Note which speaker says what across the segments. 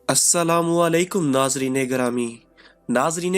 Speaker 1: अस्सलामुअलैकुम नाजरीन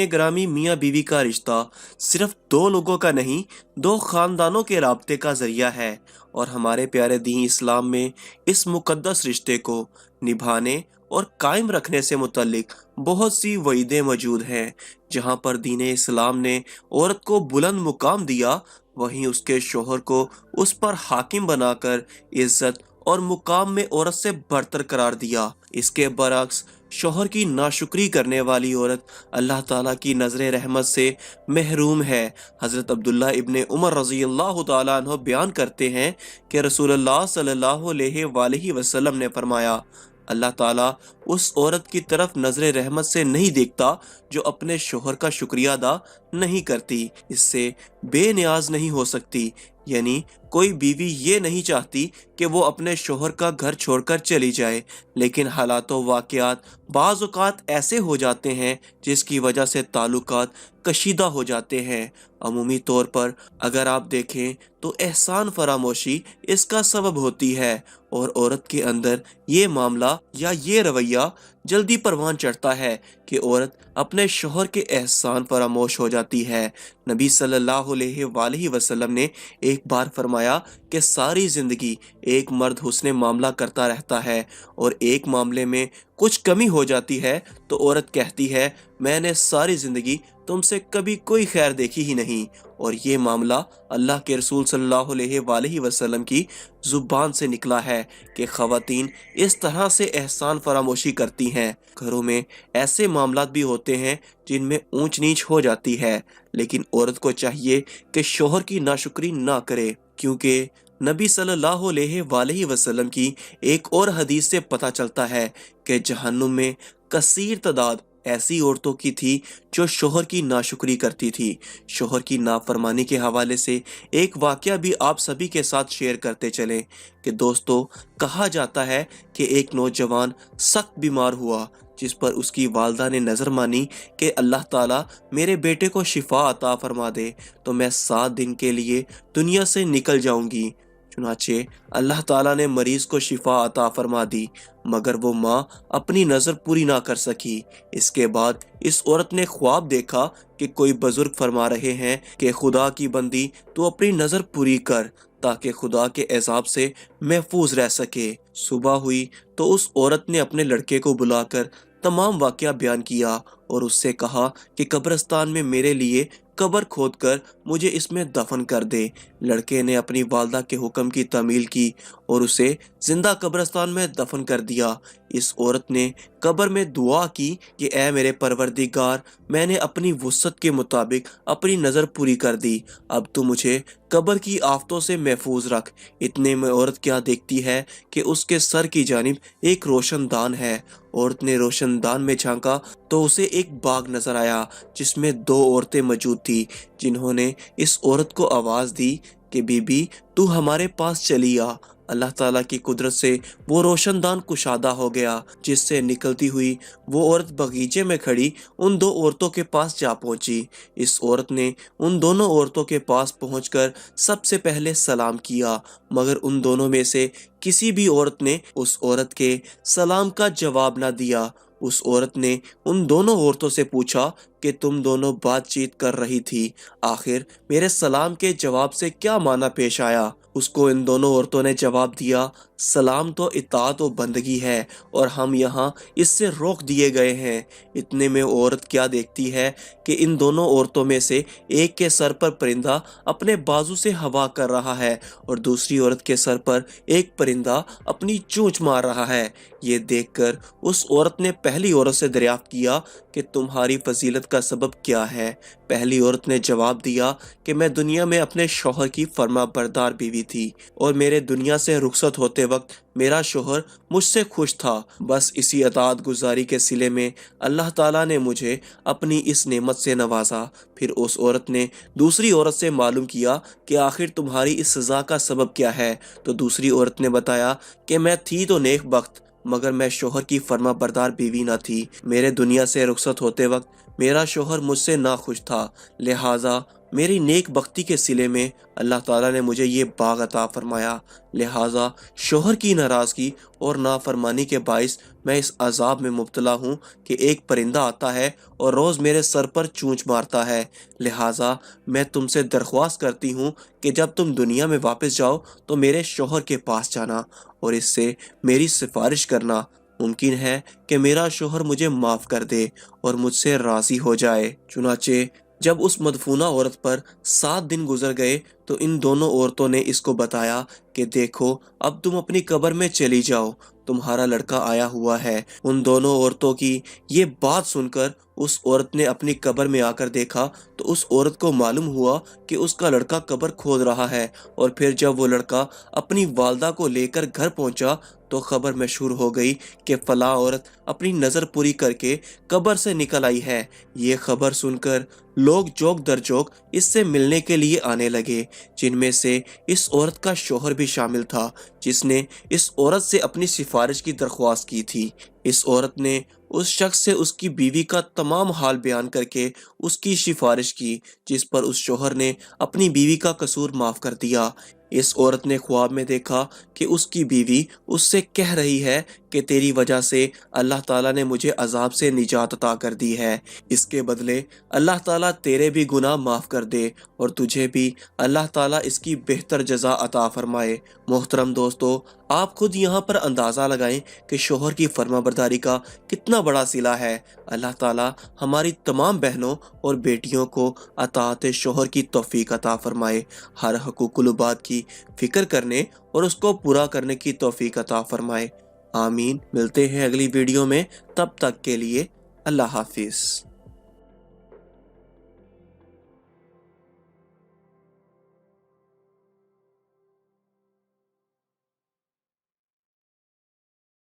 Speaker 1: ग्रामी, मियाँ बीवी का रिश्ता सिर्फ दो लोगों का नहीं, दो खानदानों के राब्ते का जरिया है। और हमारे प्यारे दीन इस्लाम में इस मुकद्दस रिश्ते को निभाने और कायम रखने से मुतल्लिक बहुत सी वईदें मौजूद हैं। जहाँ पर दीन इस्लाम ने औरत को बुलंद मुकाम दिया, वहीं उसके शोहर को उस पर हाकिम बनाकर इज्जत और मुकाम में औरत से बढ़तर करार दिया। इसके बरक्स शोहर की नाशुक्री करने वाली औरत अल्लाह ताला की नज़र रहमत से महरूम है। हज़रत अब्दुल्ला इब्ने उमर रज़ी अल्लाह ताला अन्हो बयान करते हैं कि रसूलुल्लाह सल्लल्लाहु अलैहि वसल्लम ने फरमाया, अल्लाह ताला उस औरत की तरफ नज़र रहमत से नहीं देखता जो अपने शोहर का शुक्रिया अदा नहीं करती, इससे बेनियाज नहीं हो सकती। यानी कोई बीवी ये नहीं चाहती कि वो अपने शोहर का घर छोड़कर चली जाए, लेकिन हालात वाक़यात बाज़ औक़ात ऐसे हो जाते हैं जिसकी वजह से ताल्लुकात कशीदा हो जाते हैं। अमूमी तौर पर अगर आप देखें तो एहसान फरामोशी इसका सबब होती है, और औरत के अंदर ये मामला या ये रवैया जल्दी परवान चढ़ता है कि औरत अपने शोहर के एहसान फरामोश हो जाती है। नबी सल्लल्लाहु अलैहि वसल्लम ने एक बार फरमाया कि सारी ज़िंदगी एक मर्द हुस्ने मामला करता रहता है और एक मामले में कुछ कमी हो जाती है तो औरत कहती है, मैंने सारी ज़िंदगी तुमसे कभी कोई खैर देखी ही नहीं। और ये मामला अल्लाह के रसूल सल्लल्लाहु अलैहि वसल्लम की ज़ुबान से निकला है कि ख़वातीन इस तरह से एहसान फरामोशी करती हैं। घरों में ऐसे मामलात भी होते हैं जिनमें ऊंच नीच हो जाती है, लेकिन औरत को चाहिए कि शोहर की नाशुक्री ना करे, क्योंकि नबी सल्लल्लाहु अलैहि वसल्लम की एक और हदीस से पता चलता है कि जहन्नुम में कसीर तादाद ऐसी औरतों की थी जो शोहर की नाशुक्री करती थी। शोहर की नाफरमानी के हवाले से एक वाकया भी आप सभी के साथ शेयर करते चलें कि दोस्तों, कहा जाता है कि एक नौजवान सख्त बीमार हुआ, जिस पर उसकी वालदा ने नज़र मानी कि अल्लाह ताला मेरे बेटे को शिफा अता फरमा दे तो मैं 7 दिन के लिए दुनिया से निकल जाऊंगी। चुनाचे अल्लाह ताला ने मरीज को शिफा अता फरमा दी, मगर वो माँ अपनी नज़र पूरी ना कर सकी। इसके बाद इस औरत ने ख्वाब देखा कि कोई बुजुर्ग फरमा रहे हैं कि खुदा की बंदी तू अपनी नज़र पूरी कर ताकि खुदा के एजाब से महफूज रह सके। सुबह हुई तो उस औरत ने अपने लड़के को बुलाकर तमाम वाकया बयान किया और उससे कहा कि कब्रिस्तान में मेरे लिए कब्र खोदकर मुझे इसमें दफन कर दे। लड़के ने अपनी वालदा के हुक्म की तामील की और उसे जिंदा कब्रिस्तान में दफन कर दिया। इस औरत ने कब्र में दुआ की कि ए मेरे परवरदिगार, मैंने अपनी वुसअत के मुताबिक अपनी नज़र पूरी कर दी, अब तू मुझे कब्र की आफतों से महफूज रख। इतने में औरत क्या देखती है कि उसके सर की जानिब एक रोशनदान है। औरत ने रोशनदान में झांका तो उसे एक बाग नजर आया जिसमें 2 औरतें मौजूद थी, जिन्होंने इस औरत को आवाज़ दी कि बीबी तू हमारे पास चली आ। अल्लाह ताला की कुदरत से वो रोशनदान कुशादा हो गया, जिससे निकलती हुई वो औरत बगीचे में खड़ी उन 2 औरतों के पास जा पहुंची। इस औरत ने उन दोनों औरतों के पास पहुंचकर सबसे पहले सलाम किया, मगर उन दोनों में से किसी भी औरत ने उस औरत के सलाम का जवाब ना दिया। उस औरत ने उन दोनों औरतों से पूछा कि तुम दोनों बातचीत कर रही थी, आखिर मेरे सलाम के जवाब से क्या माना पेश आया। उसको इन दोनों औरतों ने जवाब दिया, सलाम तो इताअत व बंदगी है और हम यहाँ इससे रोक दिए गए हैं। इतने में औरत क्या देखती है कि इन दोनों औरतों में से एक के सर पर परिंदा अपने बाजू से हवा कर रहा है और दूसरी औरत के सर पर एक परिंदा अपनी चोंच मार रहा है। ये देखकर उस औरत ने पहली औरत से दरियाफ्त किया कि तुम्हारी फजीलत का सबब क्या है। पहली औरत ने जवाब दिया कि मैं दुनिया में अपने शौहर की फर्मा बरदार बीवी थी और मेरे दुनिया से रुखसत होते वक्त मेरा शौहर मुझसे खुश था। बस इसी अताअत गुजारी के सिले में अल्लाह ताला ने मुझे अपनी इस नेमत से नवाजा। फिर उस औरत ने दूसरी औरत से मालूम किया कि आखिर तुम्हारी इस सज़ा का सबब क्या है, तो दूसरी औरत ने बताया कि मैं थी तो नेक बख्त, मगर मैं शोहर की फर्मा बरदार बीवी ना थी। मेरे दुनिया से रुखसत होते वक्त मेरा शोहर मुझसे ना खुश था, लिहाजा میری نیک بختی کے صلے میں اللہ تعالیٰ نے مجھے یہ باغ عطا فرمایا، لہٰذا شوہر کی ناراضگی اور نافرمانی کے باعث میں اس عذاب میں مبتلا ہوں کہ ایک پرندہ آتا ہے اور روز میرے سر پر چونچ مارتا ہے۔ لہٰذا میں تم سے درخواست کرتی ہوں کہ جب تم دنیا میں واپس جاؤ تو میرے شوہر کے پاس جانا اور اس سے میری سفارش کرنا۔ ممکن ہے کہ میرا شوہر مجھے معاف کر دے اور مجھ سے راضی ہو جائے۔ چنانچہ جب اس مدفونہ عورت پر 7 دن گزر گئے تو ان دونوں عورتوں نے اس کو بتایا کہ دیکھو اب تم اپنی قبر میں چلی جاؤ، تمہارا لڑکا آیا ہوا ہے۔ ان دونوں عورتوں کی یہ بات سن کر اس عورت نے اپنی قبر میں آ کر دیکھا تو اس عورت کو معلوم ہوا کہ اس کا لڑکا قبر کھود رہا ہے، اور پھر جب وہ لڑکا اپنی والدہ کو لے کر گھر پہنچا تو خبر مشہور ہو گئی کہ فلاں عورت اپنی نظر پوری کر کے قبر سے نکل آئی ہے۔ یہ خبر سن کر لوگ جوک در جوک اس سے ملنے کے لیے آنے لگے، جن میں سے اس عورت کا شوہر بھی شامل تھا جس نے اس عورت سے اپنی سفارش کی درخواست کی تھی۔ اس عورت نے اس شخص سے اس کی بیوی کا تمام حال بیان کر کے اس کی سفارش کی، جس پر اس شوہر نے اپنی بیوی کا قصور معاف کر دیا۔ اس عورت نے خواب میں دیکھا کہ اس کی بیوی اس سے کہہ رہی ہے کہ تیری وجہ سے اللہ تعالیٰ نے مجھے عذاب سے نجات عطا کر دی ہے، اس کے بدلے اللہ تعالیٰ تیرے بھی گناہ معاف کر دے اور تجھے بھی اللہ تعالیٰ اس کی بہتر جزا عطا فرمائے۔ محترم دوستو، آپ خود یہاں پر اندازہ لگائیں کہ شوہر کی فرما برداری کا کتنا بڑا صلہ ہے۔ اللہ تعالیٰ ہماری تمام بہنوں اور بیٹیوں کو اطاعت شوہر کی توفیق عطا فرمائے، ہر حقوق العباد کی فکر کرنے اور اس کو پورا کرنے کی توفیق عطا فرمائے۔ آمین۔ ملتے ہیں اگلی ویڈیو میں، تب تک کے لیے اللہ حافظ۔